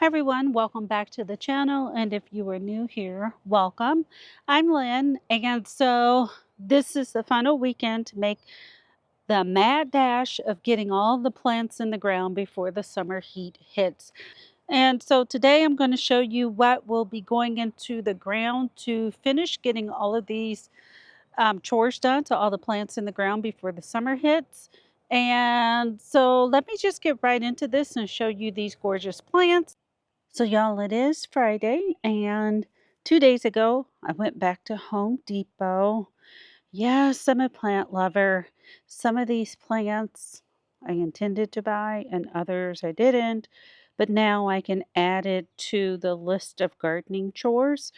Hi everyone, welcome back to the channel, and if you are new here, welcome. I'm Lynn, and so this is the final weekend to make the mad dash of getting all the plants in the ground before the summer heat hits. And so today I'm going to show you what will be going into the ground to finish getting all of these chores done to all the plants in the ground before the summer hits. And so let me just get right into this and show you these gorgeous plants. So y'all, it is Friday, and 2 days ago I went back to Home Depot. Yes, I'm a plant lover. Some of these plants I intended to buy and others I didn't, but now I can add it to the list of gardening chores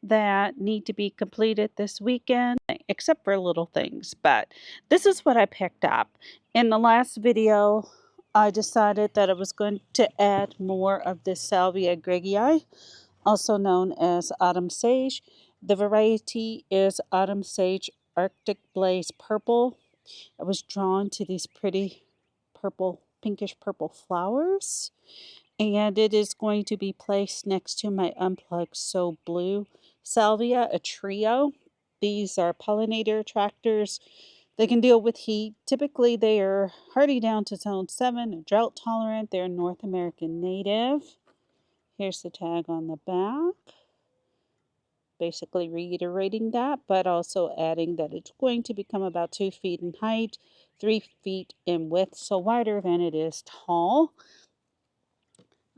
that need to be completed this weekend, except for little things. But this is what I picked up. In the last video, I decided that I was going to add more of this Salvia Greggii, also known as autumn sage. The variety is autumn sage Arctic Blaze Purple. I was drawn to these pretty purple, pinkish purple flowers, and it is going to be placed next to my unplugged So Blue Salvia, a trio. These are pollinator attractors. They can deal with heat. Typically, they are hardy down to zone 7, or drought tolerant. They're North American native. Here's the tag on the back, basically reiterating that, but also adding that it's going to become about 2 feet in height, 3 feet in width, so wider than it is tall.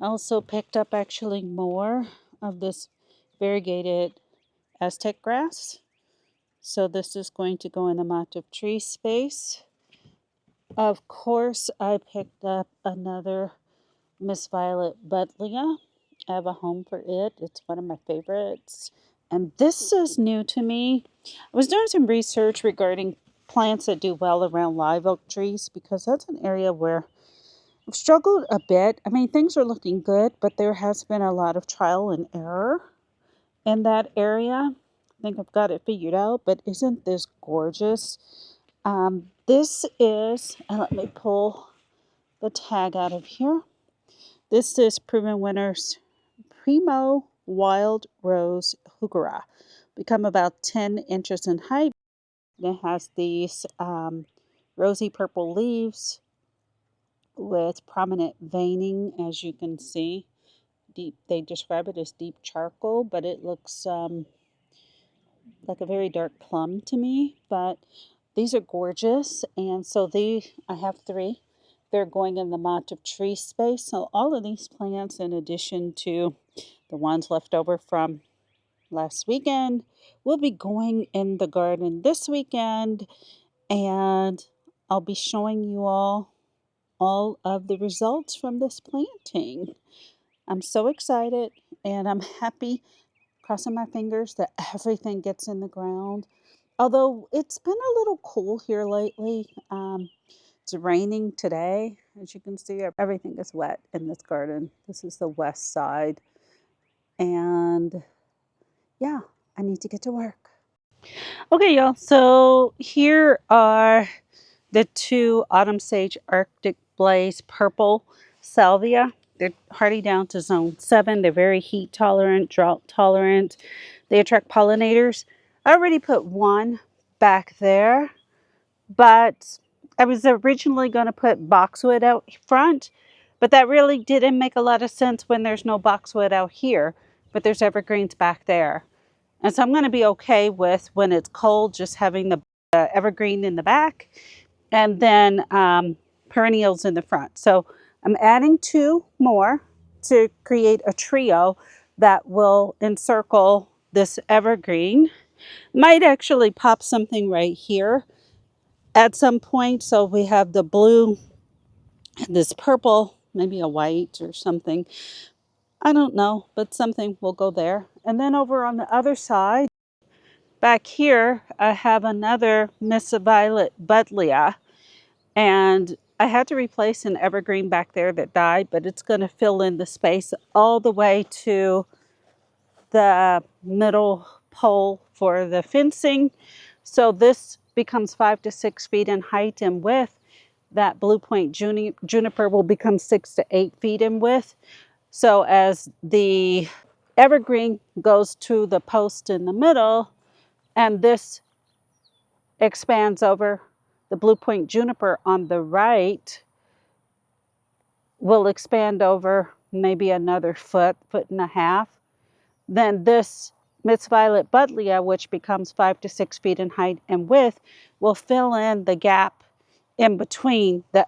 I also picked up actually more of this variegated Aztec Grass. So this is going to go in the motive tree space. Of course, I picked up another Miss Violet Buddleia. I have a home for it. It's one of my favorites. And this is new to me. I was doing some research regarding plants that do well around live oak trees because that's an area where I've struggled a bit. I mean, things are looking good, but there has been a lot of trial and error in that area. I think I've got it figured out, but isn't this gorgeous? This is, and let me pull the tag out of here. This is Proven Winners Primo Wild Rose Heuchera. Become about 10 inches in height. It has these rosy purple leaves with prominent veining, as you can see. Deep, they describe it as deep charcoal, but it looks like a very dark plum to me. But these are gorgeous, and so I have 3. They're going in the motive tree space. So all of these plants, in addition to the ones left over from last weekend, will be going in the garden this weekend, and I'll be showing you all of the results from this planting. I'm so excited, and I'm happy, crossing my fingers, that everything gets in the ground. Although it's been a little cool here lately. It's raining today. As you can see, everything is wet in this garden. This is the west side. And yeah, I need to get to work. Okay, y'all. So here are the 2 Autumn Sage Arctic Blaze Purple Salvia. They're hardy down to zone 7. They're very heat tolerant, drought tolerant. They attract pollinators. I already put one back there, but I was originally going to put boxwood out front, but that really didn't make a lot of sense when there's no boxwood out here, but there's evergreens back there. And so I'm going to be okay with, when it's cold, just having the evergreen in the back and then perennials in the front. So I'm adding 2 more to create a trio that will encircle this evergreen. Might actually pop something right here at some point. So we have the blue, this purple, maybe a white or something. I don't know, but something will go there. And then over on the other side, back here, I have another Miss Violet Buddleia, and I had to replace an evergreen back there that died, but it's going to fill in the space all the way to the middle pole for the fencing. So this becomes 5 to 6 feet in height and width. That blue point juniper will become 6 to 8 feet in width. So as the evergreen goes to the post in the middle, and this expands over, the blue point juniper on the right will expand over maybe another foot, foot and a half. Then this Miss Violet Buddleia, which becomes 5 to 6 feet in height and width, will fill in the gap in between the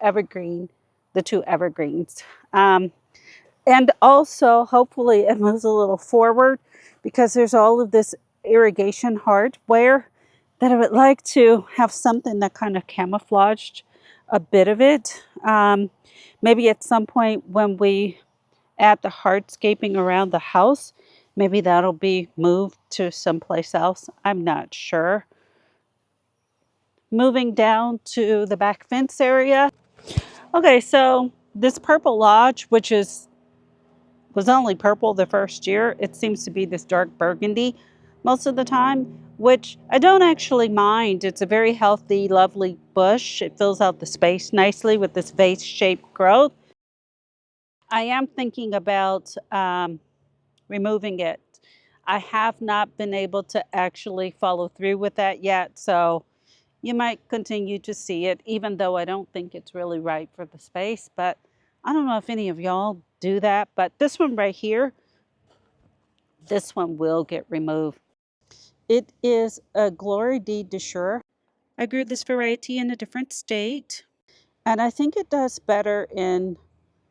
two evergreens. And also, hopefully, it moves a little forward because there's all of this irrigation hardware that I would like to have something that kind of camouflaged a bit of it. Maybe at some point when we add the hardscaping around the house, maybe that'll be moved to someplace else. I'm not sure. Moving down to the back fence area. Okay, so this purple lodge, which was only purple the first year, it seems to be this dark burgundy most of the time, which I don't actually mind. It's a very healthy, lovely bush. It fills out the space nicely with this vase-shaped growth. I am thinking about removing it. I have not been able to actually follow through with that yet, so you might continue to see it, even though I don't think it's really right for the space. But I don't know if any of y'all do that, but this one right here, this one will get removed. It is a Glory de Deshure. I grew this variety in a different state, and I think it does better in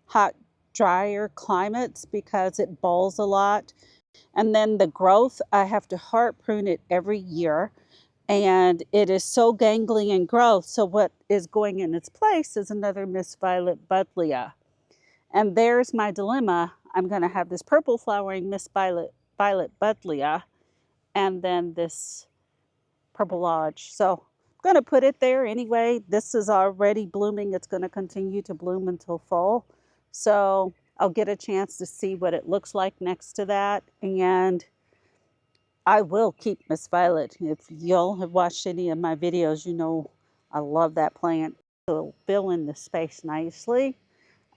hot, drier climates because it bulls a lot. And then the growth, I have to heart prune it every year, and it is so gangly in growth. So what is going in its place is another Miss Violet Buddleia. And there's my dilemma. I'm going to have this purple flowering Miss Violet Buddleia, and then this purple lodge. So I'm going to put it there anyway. This is already blooming. It's going to continue to bloom until fall. So I'll get a chance to see what it looks like next to that. And I will keep Miss Violet. If y'all have watched any of my videos, you know I love that plant. It'll fill in the space nicely.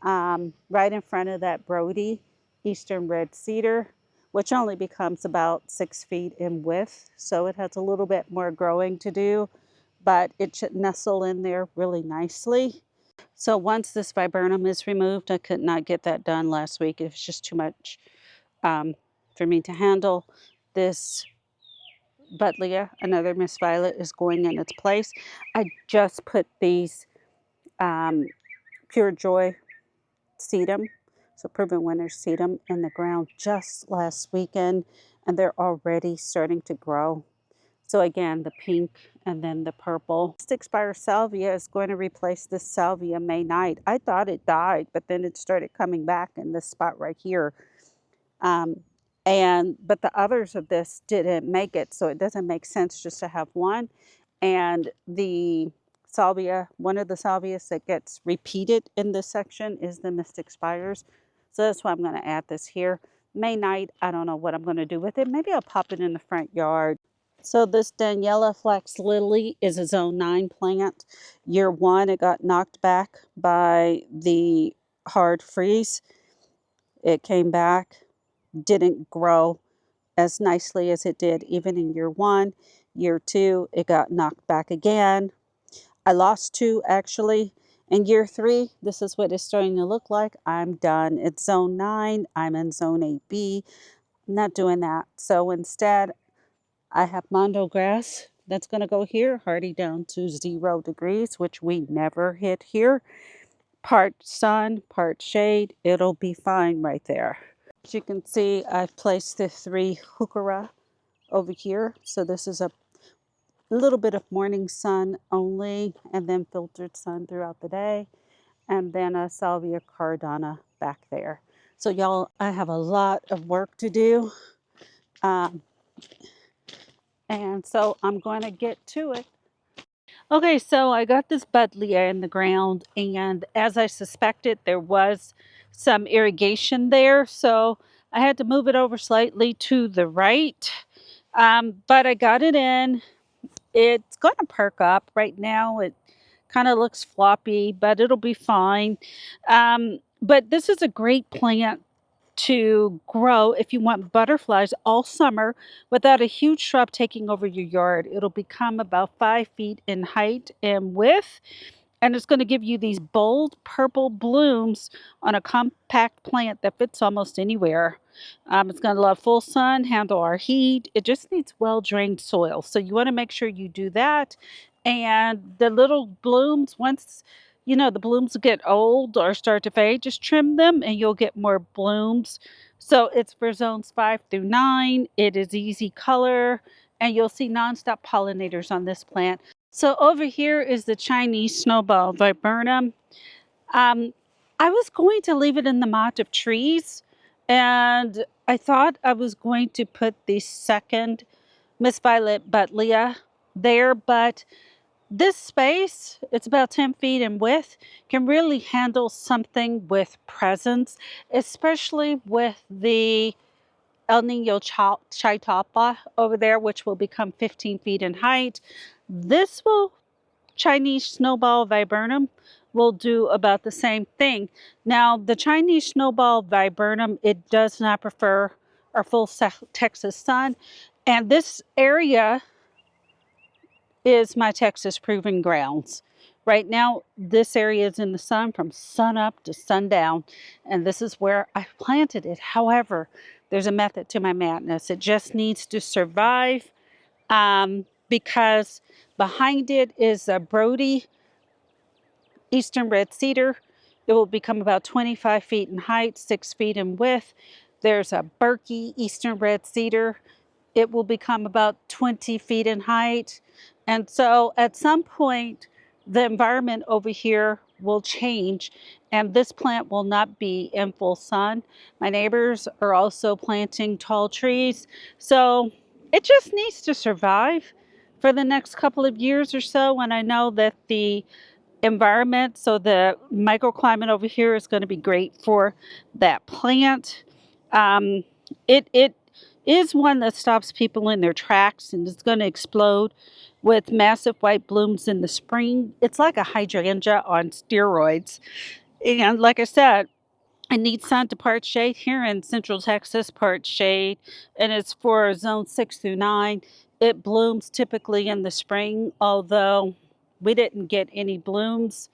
Right in front of that Brody Eastern Red Cedar, which only becomes about 6 feet in width. So it has a little bit more growing to do, but it should nestle in there really nicely. So once this Viburnum is removed, I could not get that done last week. It was just too much for me to handle. This Buddleia, another Miss Violet, is going in its place. I just put these Pure Joy Sedum, so Proven Winter Sedum, in the ground just last weekend, and they're already starting to grow. So again, the pink and then the purple. Spires Salvia is going to replace this Salvia May night. I thought it died, but then it started coming back in this spot right here. But the others of this didn't make it, so it doesn't make sense just to have one. And the salvia, one of the salvias that gets repeated in this section is the Mystic Spires. So that's why I'm going to add this here. May night, I don't know what I'm going to do with it. Maybe I'll pop it in the front yard. So this Daniela Flax Lily is a Zone 9 plant. Year 1, it got knocked back by the hard freeze. It came back, didn't grow as nicely as it did even in year 1. Year 2, it got knocked back again. I lost 2 actually. In year 3, this is what it's starting to look like. I'm done. It's Zone 9. I'm in Zone 8B. I'm not doing that. So instead, I have Mondo grass that's going to go here, hardy down to 0 degrees, which we never hit here. Part sun, part shade. It'll be fine right there. As you can see, I've placed the 3 Heuchera over here. So this is a little bit of morning sun only, and then filtered sun throughout the day, and then a Salvia cardana back there. So y'all, I have a lot of work to do, and so I'm going to get to it. Okay, so I got this Buddleia in the ground, and as I suspected, there was some irrigation there, so I had to move it over slightly to the right, but I got it in. It's going to perk up right now. It kind of looks floppy, but it'll be fine. But this is a great plant to grow if you want butterflies all summer without a huge shrub taking over your yard. It'll become about 5 feet in height and width, and it's going to give you these bold purple blooms on a compact plant that fits almost anywhere. It's going to love full sun, handle our heat. It just needs well-drained soil. So you want to make sure you do that. And the little blooms, once the blooms get old or start to fade, just trim them and you'll get more blooms. So it's for zones 5 through 9. It is easy color, and you'll see nonstop pollinators on this plant. So over here is the Chinese snowball Viburnum. I was going to leave it in the mott of trees, and I thought I was going to put the second Miss Violet Buddleia there, but this space, it's about 10 feet in width, can really handle something with presence, especially with the El Nino Chaitapa over there, which will become 15 feet in height. This will Chinese snowball viburnum will do about the same thing. Now, the Chinese snowball viburnum, it does not prefer our full Texas sun. And this area is my Texas proving grounds. Right now, this area is in the sun from sun up to sundown, and this is where I planted it. However, there's a method to my madness. It just needs to survive because behind it is a Brody Eastern red cedar. It will become about 25 feet in height, 6 feet in width. There's a Berkey Eastern red cedar. It will become about 20 feet in height. And so at some point, the environment over here will change, and this plant will not be in full sun. My neighbors are also planting tall trees. So it just needs to survive for the next couple of years or so. And I know that the environment, so the microclimate over here is going to be great for that plant. It is one that stops people in their tracks, and it's going to explode with massive white blooms in the spring. It's like a hydrangea on steroids. And like I said, it needs sun to part shade here in Central Texas, part shade, and it's for zone 6 through 9. It blooms typically in the spring, although we didn't get any blooms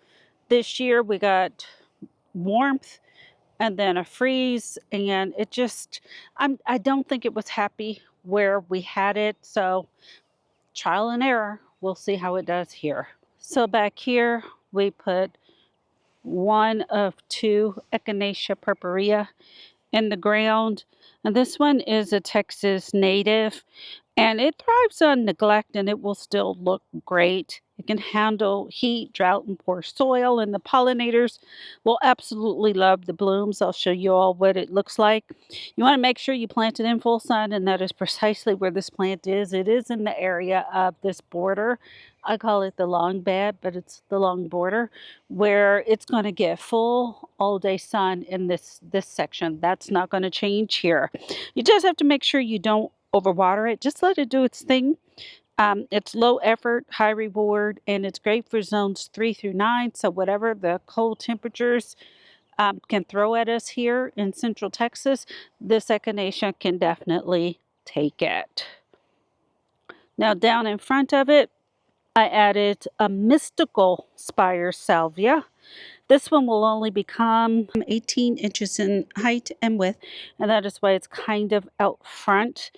this year. We got warmth and then a freeze, and it just, I don't think it was happy where we had it. So trial and error. We'll see how it does here. So back here, we put one of 2 Echinacea purpurea in the ground. And this one is a Texas native, and it thrives on neglect, and it will still look great. It can handle heat, drought, and poor soil, and the pollinators will absolutely love the blooms. I'll show you all what it looks like. You want to make sure you plant it in full sun, and that is precisely where this plant is. It is in the area of this border. I call it the long bed, but it's the long border, where it's going to get full all-day sun in this section. That's not going to change here. You just have to make sure you don't overwater it. Just let it do its thing. It's low effort, high reward, and it's great for zones 3 through 9. So whatever the cold temperatures can throw at us here in Central Texas, this echinacea can definitely take it. Now down in front of it, I added a mystical Spires Salvia. This one will only become 18 inches in height and width, and that is why it's kind of out front.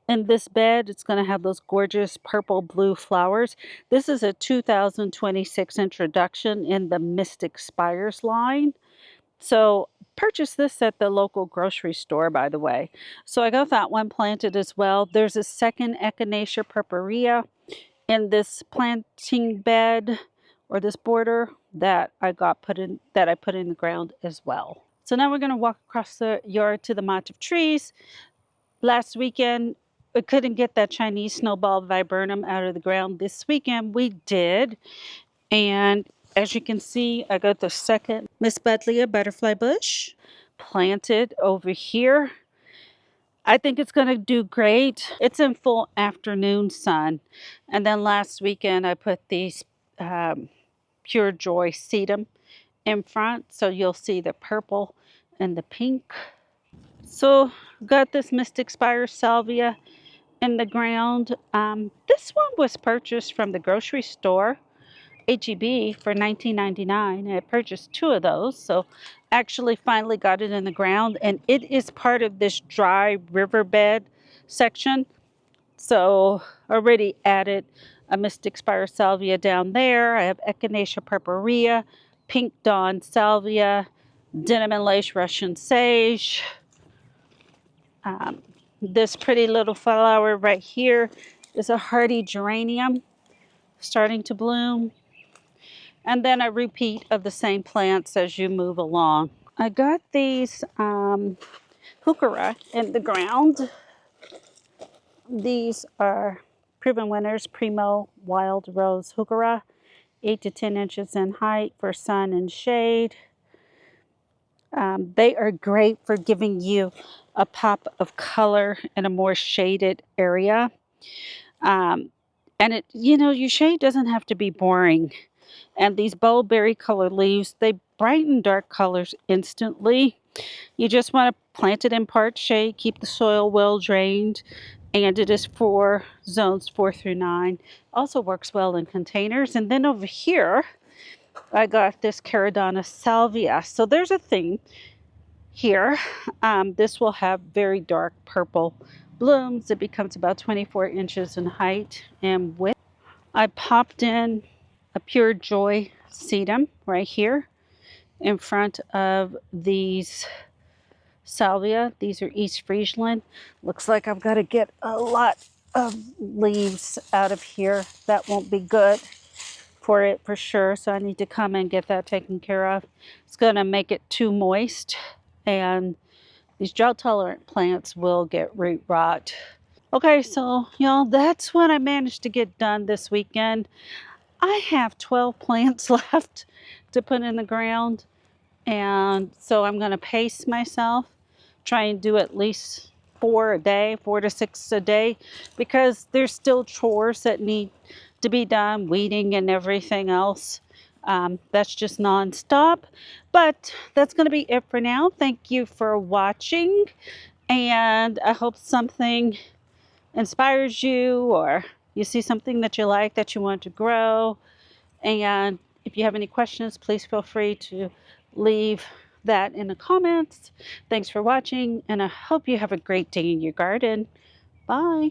In this bed, it's going to have those gorgeous purple blue flowers. This is a 2026 introduction in the Mystic Spires line. So purchase this at the local grocery store, by the way. So I got that one planted as well. There's a second Echinacea purpurea in this planting bed or this border that I put in the ground as well. So now we're going to walk across the yard to the mott of trees. Last weekend, we couldn't get that Chinese snowball viburnum out of the ground. This weekend, we did. And as you can see, I got the second Miss Buddleia butterfly bush planted over here. I think it's going to do great. It's in full afternoon sun. And then last weekend, I put these Pure Joy Sedum in front. So you'll see the purple and the pink. So got this Mystic Spires Salvia in the ground. This one was purchased from the grocery store, HEB, for $19.99. I purchased 2 of those, so actually finally got it in the ground, and it is part of this dry riverbed section. So already added a Mystic Spire Salvia down there. I have Echinacea purpurea, Pink Dawn Salvia, Denim and Lace Russian Sage. This pretty little flower right here is a hardy geranium starting to bloom. And then a repeat of the same plants as you move along. I got these Heuchera in the ground. These are Proven Winners Primo Wild Rose Heuchera, 8 to 10 inches in height for sun and shade. They are great for giving you a pop of color in a more shaded area. And your shade doesn't have to be boring. And these bold berry colored leaves, they brighten dark colors instantly. You just want to plant it in part shade, keep the soil well drained, and it is for zones 4 through 9. Also works well in containers. And then over here, I got this Caradonna Salvia. So there's a thing here. This will have very dark purple blooms. It becomes about 24 inches in height and width. I popped in a Pure Joy Sedum right here in front of these Salvia. These are East Friesland. Looks like I've got to get a lot of leaves out of here. That won't be good for it for sure, so I need to come and get that taken care of. It's going to make it too moist, and these drought-tolerant plants will get root rot. Okay, so y'all, that's what I managed to get done this weekend. I have 12 plants left to put in the ground, and so I'm going to pace myself, try and do at least 4 a day, 4 to 6 a day, because there's still chores that need to be done, weeding and everything else. That's just nonstop, but that's going to be it for now. Thank you for watching, and I hope something inspires you, or you see something that you like that you want to grow. And if you have any questions, please feel free to leave that in the comments. Thanks for watching, and I hope you have a great day in your garden. Bye.